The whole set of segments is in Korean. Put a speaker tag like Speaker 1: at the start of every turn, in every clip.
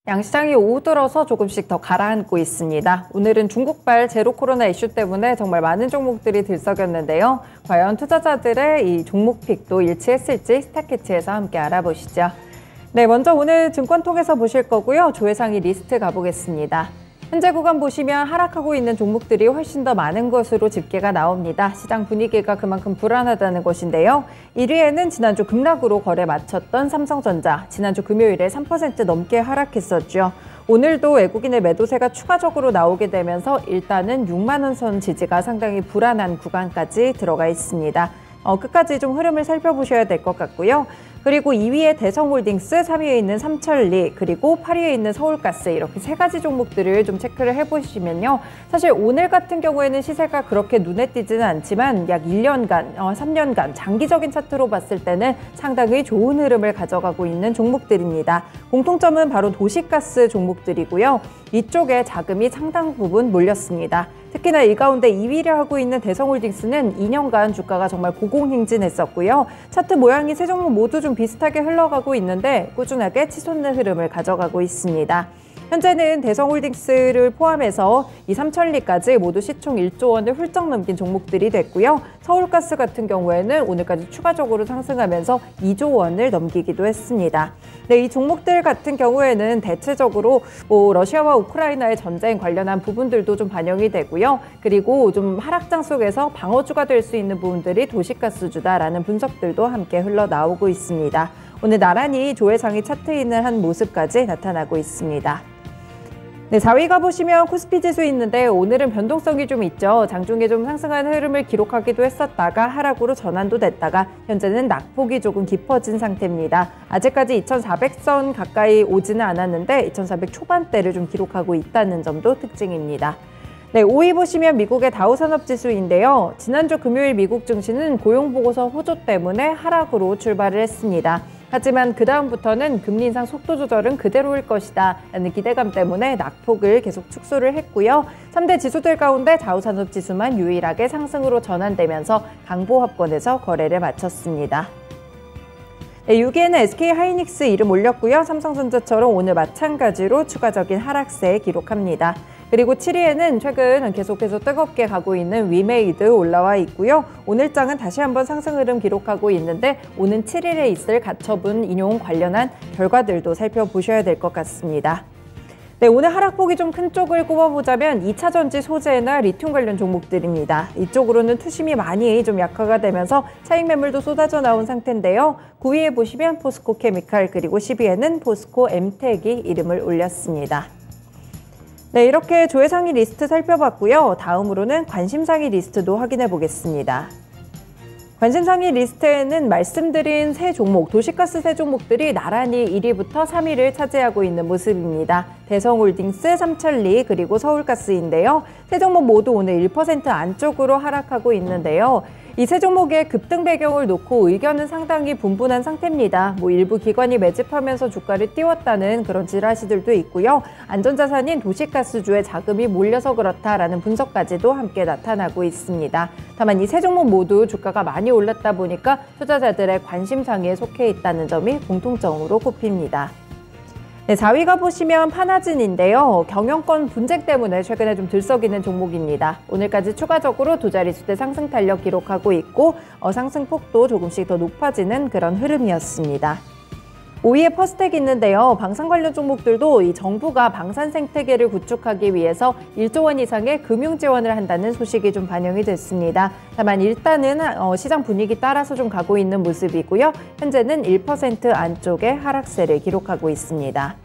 Speaker 1: 양시장이 오후 들어서 조금씩 더 가라앉고 있습니다. 오늘은 중국발 제로 코로나 이슈 때문에 정말 많은 종목들이 들썩였는데요. 과연 투자자들의 이 종목픽도 일치했을지 스타캐치에서 함께 알아보시죠. 네, 먼저 오늘 증권 통해서 보실 거고요. 조회상위 리스트 가보겠습니다. 현재 구간 보시면 하락하고 있는 종목들이 훨씬 더 많은 것으로 집계가 나옵니다. 시장 분위기가 그만큼 불안하다는 것인데요. 1위에는 지난주 급락으로 거래 마쳤던 삼성전자, 지난주 금요일에 3% 넘게 하락했었죠. 오늘도 외국인의 매도세가 추가적으로 나오게 되면서 일단은 6만 원 선 지지가 상당히 불안한 구간까지 들어가 있습니다. 끝까지 좀 흐름을 살펴보셔야 될 것 같고요. 그리고 2위에 대성홀딩스, 3위에 있는 삼천리, 그리고 8위에 있는 서울가스 이렇게 세 가지 종목들을 좀 체크를 해보시면요. 사실 오늘 같은 경우에는 시세가 그렇게 눈에 띄지는 않지만 약 1년간, 3년간 장기적인 차트로 봤을 때는 상당히 좋은 흐름을 가져가고 있는 종목들입니다. 공통점은 바로 도시가스 종목들이고요. 이쪽에 자금이 상당 부분 몰렸습니다. 특히나 이 가운데 2위를 하고 있는 대성홀딩스는 2년간 주가가 정말 고공행진했었고요. 차트 모양이 세 종목 모두 좀 비슷하게 흘러가고 있는데 꾸준하게 치솟는 흐름을 가져가고 있습니다. 현재는 대성홀딩스를 포함해서 이 삼천리까지 모두 시총 1조 원을 훌쩍 넘긴 종목들이 됐고요. 서울가스 같은 경우에는 오늘까지 추가적으로 상승하면서 2조 원을 넘기기도 했습니다. 네, 이 종목들 같은 경우에는 대체적으로 러시아와 우크라이나의 전쟁 관련한 부분들도 좀 반영이 되고요. 그리고 좀 하락장 속에서 방어주가 될 수 있는 부분들이 도시가스주다라는 분석들도 함께 흘러나오고 있습니다. 오늘 나란히 조회상위 차트인을 한 모습까지 나타나고 있습니다. 네, 4위 가보시면 코스피 지수 있는데 오늘은 변동성이 좀 있죠. 장중에 좀 상승한 흐름을 기록하기도 했었다가 하락으로 전환도 됐다가 현재는 낙폭이 조금 깊어진 상태입니다. 아직까지 2400선 가까이 오지는 않았는데 2400 초반대를 좀 기록하고 있다는 점도 특징입니다. 네, 5위 보시면 미국의 다우산업지수인데요. 지난주 금요일 미국 증시는 고용보고서 호조 때문에 하락으로 출발을 했습니다. 하지만 그 다음부터는 금리 인상 속도 조절은 그대로일 것이다 라는 기대감 때문에 낙폭을 계속 축소를 했고요. 3대 지수들 가운데 다우산업지수만 유일하게 상승으로 전환되면서 강보합권에서 거래를 마쳤습니다. 네, 6위에는 SK하이닉스 이름 올렸고요. 삼성전자처럼 오늘 마찬가지로 추가적인 하락세 기록합니다. 그리고 7위에는 최근 계속해서 뜨겁게 가고 있는 위메이드 올라와 있고요. 오늘장은 다시 한번 상승 흐름 기록하고 있는데 오는 7일에 있을 가처분 인용 관련한 결과들도 살펴보셔야 될 것 같습니다. 네, 오늘 하락폭이 좀 큰 쪽을 꼽아보자면 2차전지 소재나 리튬 관련 종목들입니다. 이쪽으로는 투심이 많이 좀 약화가 되면서 차익 매물도 쏟아져 나온 상태인데요. 9위에 보시면 포스코 케미칼 그리고 10위에는 포스코 엠텍이 이름을 올렸습니다. 네, 이렇게 조회상위 리스트 살펴봤고요. 다음으로는 관심상위 리스트도 확인해 보겠습니다. 관심상위 리스트에는 말씀드린 세 종목, 도시가스 세 종목들이 나란히 1위부터 3위를 차지하고 있는 모습입니다. 대성홀딩스, 삼천리, 그리고 서울가스인데요. 세 종목 모두 오늘 1% 안쪽으로 하락하고 있는데요. 이 세 종목의 급등 배경을 놓고 의견은 상당히 분분한 상태입니다. 일부 기관이 매집하면서 주가를 띄웠다는 그런 지라시들도 있고요. 안전자산인 도시가스주에 자금이 몰려서 그렇다라는 분석까지도 함께 나타나고 있습니다. 다만 이 세 종목 모두 주가가 많이 올랐다 보니까 투자자들의 관심사에 속해 있다는 점이 공통점으로 꼽힙니다. 네, 4위 가보시면 파나진인데요. 경영권 분쟁 때문에 최근에 좀 들썩이는 종목입니다. 오늘까지 추가적으로 두 자릿수대 상승 탄력 기록하고 있고 상승폭도 조금씩 더 높아지는 그런 흐름이었습니다. 5위에 퍼스텍 있는데요. 방산 관련 종목들도 이 정부가 방산 생태계를 구축하기 위해서 1조 원 이상의 금융 지원을 한다는 소식이 좀 반영이 됐습니다. 다만 일단은 시장 분위기 따라서 좀 가고 있는 모습이고요. 현재는 1% 안쪽의 하락세를 기록하고 있습니다.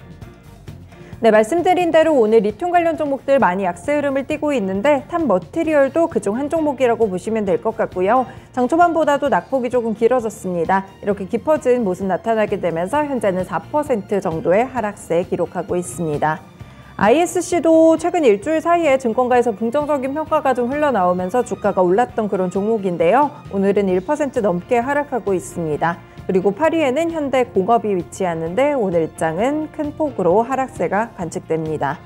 Speaker 1: 네, 말씀드린 대로 오늘 리튬 관련 종목들 많이 약세 흐름을 띠고 있는데 탑머티리얼도 그중 한 종목이라고 보시면 될 것 같고요. 장 초반보다도 낙폭이 조금 길어졌습니다. 이렇게 깊어진 모습 나타나게 되면서 현재는 4% 정도의 하락세 기록하고 있습니다. ISC도 최근 일주일 사이에 증권가에서 긍정적인 평가가 좀 흘러나오면서 주가가 올랐던 그런 종목인데요. 오늘은 1% 넘게 하락하고 있습니다. 그리고 8위에는 현대공업이 위치하는데 오늘 장은 큰 폭으로 하락세가 관측됩니다.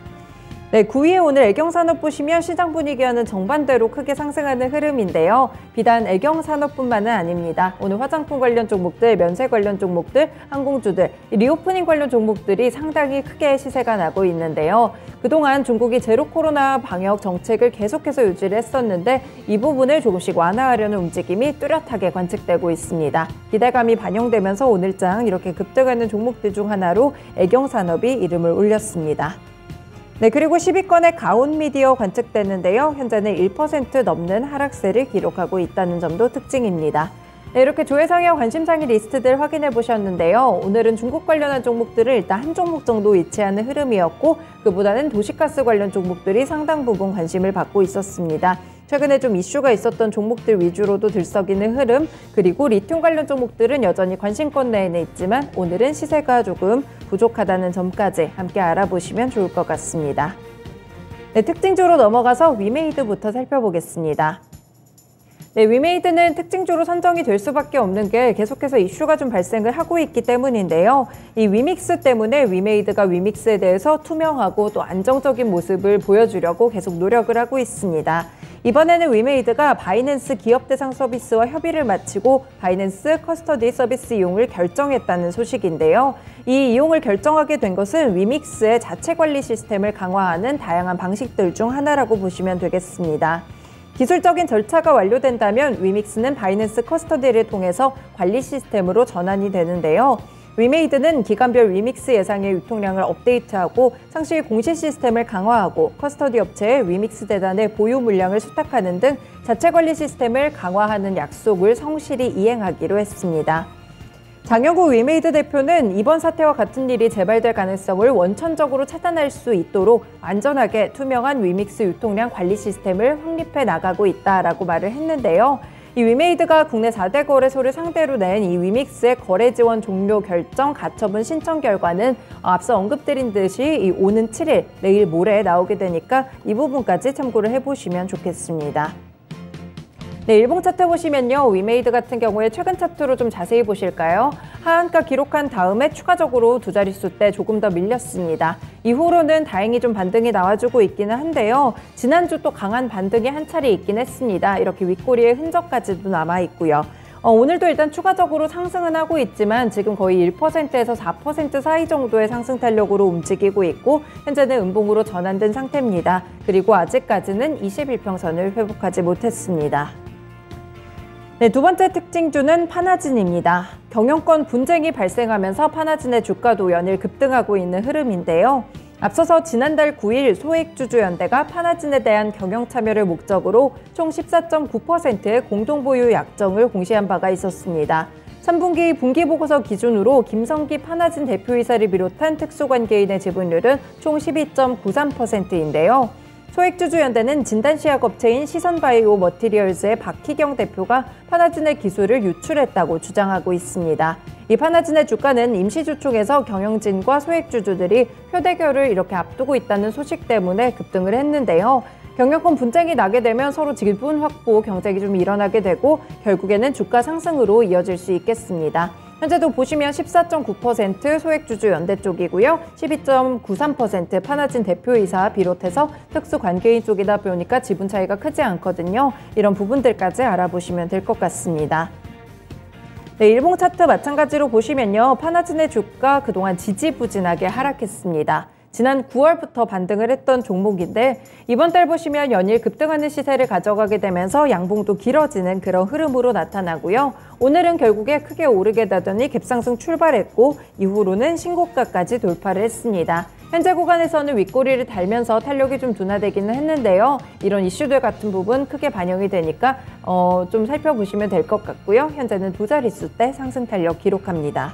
Speaker 1: 네, 9위에 오늘 애경산업 보시면 시장 분위기와는 정반대로 크게 상승하는 흐름인데요. 비단 애경산업뿐만은 아닙니다. 오늘 화장품 관련 종목들, 면세 관련 종목들, 항공주들, 리오프닝 관련 종목들이 상당히 크게 시세가 나고 있는데요. 그동안 중국이 제로 코로나 방역 정책을 계속해서 유지를 했었는데 이 부분을 조금씩 완화하려는 움직임이 뚜렷하게 관측되고 있습니다. 기대감이 반영되면서 오늘장 이렇게 급등하는 종목들 중 하나로 애경산업이 이름을 올렸습니다. 네, 그리고 10위권의 가온미디어 관측됐는데요. 현재는 1% 넘는 하락세를 기록하고 있다는 점도 특징입니다. 네, 이렇게 조회상의 관심상의 리스트들 확인해 보셨는데요. 오늘은 중국 관련한 종목들을 일단 한 종목 정도 위치하는 흐름이었고 그보다는 도시가스 관련 종목들이 상당 부분 관심을 받고 있었습니다. 최근에 좀 이슈가 있었던 종목들 위주로도 들썩이는 흐름, 그리고 리튬 관련 종목들은 여전히 관심권 내에는 있지만 오늘은 시세가 조금 부족하다는 점까지 함께 알아보시면 좋을 것 같습니다. 네, 특징주로 넘어가서 위메이드부터 살펴보겠습니다. 네, 위메이드는 특징주로 선정이 될 수밖에 없는 게 계속해서 이슈가 좀 발생을 하고 있기 때문인데요. 이 위믹스 때문에 위메이드가 위믹스에 대해서 투명하고 또 안정적인 모습을 보여주려고 계속 노력을 하고 있습니다. 이번에는 위메이드가 바이낸스 기업 대상 서비스와 협의를 마치고 바이낸스 커스터디 서비스 이용을 결정했다는 소식인데요. 이 이용을 결정하게 된 것은 위믹스의 자체 관리 시스템을 강화하는 다양한 방식들 중 하나라고 보시면 되겠습니다. 기술적인 절차가 완료된다면 위믹스는 바이낸스 커스터디를 통해서 관리 시스템으로 전환이 되는데요. 위메이드는 기간별 위믹스 예상의 유통량을 업데이트하고 상시 공시 시스템을 강화하고 커스터디 업체에 위믹스 재단의 보유 물량을 수탁하는 등 자체 관리 시스템을 강화하는 약속을 성실히 이행하기로 했습니다. 장영구 위메이드 대표는 이번 사태와 같은 일이 재발될 가능성을 원천적으로 차단할 수 있도록 안전하게 투명한 위믹스 유통량 관리 시스템을 확립해 나가고 있다라고 말을 했는데요. 이 위메이드가 국내 4대 거래소를 상대로 낸 이 위믹스의 거래 지원 종료 결정 가처분 신청 결과는 앞서 언급드린 듯이 오는 7일, 내일 모레 나오게 되니까 이 부분까지 참고를 해보시면 좋겠습니다. 네, 일봉 차트 보시면요. 위메이드 같은 경우에 최근 차트로 좀 자세히 보실까요? 하한가 기록한 다음에 추가적으로 두 자릿수대 조금 더 밀렸습니다. 이후로는 다행히 좀 반등이 나와주고 있기는 한데요. 지난주 또 강한 반등이 한 차례 있긴 했습니다. 이렇게 윗꼬리의 흔적까지도 남아있고요. 오늘도 일단 추가적으로 상승은 하고 있지만 지금 거의 1%에서 4% 사이 정도의 상승 탄력으로 움직이고 있고 현재는 음봉으로 전환된 상태입니다. 그리고 아직까지는 21평선을 회복하지 못했습니다. 네, 두 번째 특징주는 파나진입니다. 경영권 분쟁이 발생하면서 파나진의 주가도 연일 급등하고 있는 흐름인데요. 앞서서 지난달 9일 소액주주연대가 파나진에 대한 경영 참여를 목적으로 총 14.9%의 공동보유 약정을 공시한 바가 있었습니다. 3분기 분기보고서 기준으로 김성기 파나진 대표이사를 비롯한 특수관계인의 지분율은 총 12.93%인데요. 소액주주연대는 진단시약업체인 시선바이오 머티리얼즈의 박희경 대표가 파나진의 기술을 유출했다고 주장하고 있습니다. 이 파나진의 주가는 임시주총에서 경영진과 소액주주들이 표대결을 이렇게 앞두고 있다는 소식 때문에 급등을 했는데요. 경영권 분쟁이 나게 되면 서로 지분 확보 경쟁이 좀 일어나게 되고 결국에는 주가 상승으로 이어질 수 있겠습니다. 현재도 보시면 14.9% 소액주주 연대 쪽이고요. 12.93% 파나진 대표이사 비롯해서 특수관계인 쪽이다 보니까 지분 차이가 크지 않거든요. 이런 부분들까지 알아보시면 될 것 같습니다. 네, 일봉 차트 마찬가지로 보시면요. 파나진의 주가 그동안 지지부진하게 하락했습니다. 지난 9월부터 반등을 했던 종목인데 이번 달 보시면 연일 급등하는 시세를 가져가게 되면서 양봉도 길어지는 그런 흐름으로 나타나고요. 오늘은 결국에 크게 오르게 되더니 갭상승 출발했고 이후로는 신고가까지 돌파를 했습니다. 현재 구간에서는 윗꼬리를 달면서 탄력이 좀 둔화되기는 했는데요. 이런 이슈들 같은 부분 크게 반영이 되니까 좀 살펴보시면 될 것 같고요. 현재는 두 자릿수대 상승 탄력 기록합니다.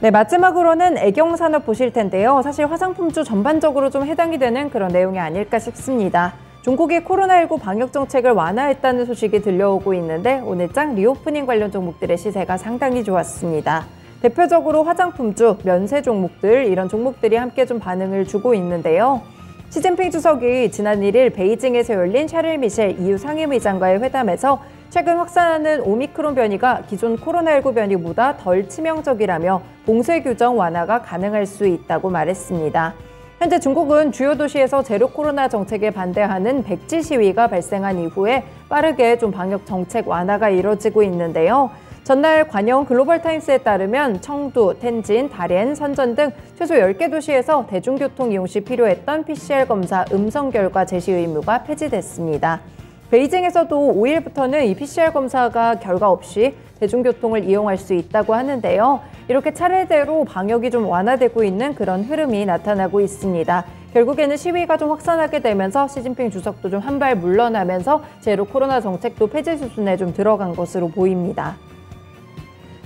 Speaker 1: 네, 마지막으로는 애경산업 보실 텐데요. 사실 화장품주 전반적으로 좀 해당이 되는 그런 내용이 아닐까 싶습니다. 중국이 코로나19 방역 정책을 완화했다는 소식이 들려오고 있는데 오늘장 리오프닝 관련 종목들의 시세가 상당히 좋았습니다. 대표적으로 화장품주, 면세 종목들 이런 종목들이 함께 좀 반응을 주고 있는데요. 시진핑 주석이 지난 1일 베이징에서 열린 샤를 미셸 EU 상임의장과의 회담에서 최근 확산하는 오미크론 변이가 기존 코로나19 변이보다 덜 치명적이라며 봉쇄 규정 완화가 가능할 수 있다고 말했습니다. 현재 중국은 주요 도시에서 제로 코로나 정책에 반대하는 백지 시위가 발생한 이후에 빠르게 좀 방역 정책 완화가 이뤄지고 있는데요. 전날 관영 글로벌타임스에 따르면 청두, 텐진, 다롄, 선전 등 최소 10개 도시에서 대중교통 이용 시 필요했던 PCR 검사 음성 결과 제시 의무가 폐지됐습니다. 베이징에서도 5일부터는 이 PCR 검사가 결과 없이 대중교통을 이용할 수 있다고 하는데요. 이렇게 차례대로 방역이 좀 완화되고 있는 그런 흐름이 나타나고 있습니다. 결국에는 시위가 좀 확산하게 되면서 시진핑 주석도 좀 한 발 물러나면서 제로 코로나 정책도 폐지 수순에 좀 들어간 것으로 보입니다.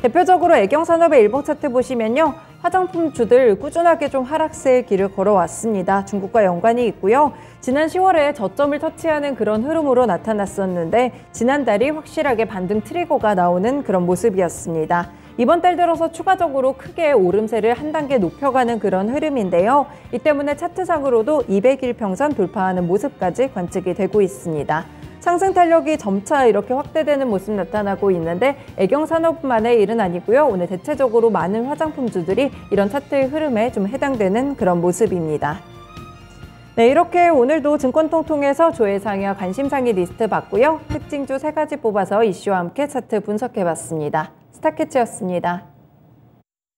Speaker 1: 대표적으로 애경산업의 일봉 차트 보시면요. 화장품주들 꾸준하게 좀 하락세의 길을 걸어왔습니다. 중국과 연관이 있고요. 지난 10월에 저점을 터치하는 그런 흐름으로 나타났었는데 지난달이 확실하게 반등 트리거가 나오는 그런 모습이었습니다. 이번 달 들어서 추가적으로 크게 오름세를 한 단계 높여가는 그런 흐름인데요. 이 때문에 차트상으로도 200일 평선 돌파하는 모습까지 관측이 되고 있습니다. 상승 탄력이 점차 이렇게 확대되는 모습 나타나고 있는데 애경산업만의 일은 아니고요. 오늘 대체적으로 많은 화장품주들이 이런 차트의 흐름에 좀 해당되는 그런 모습입니다. 네, 이렇게 오늘도 증권통통에서 조회상위와 관심상위 리스트 봤고요. 특징주 3가지 뽑아서 이슈와 함께 차트 분석해봤습니다. 스타캐치였습니다.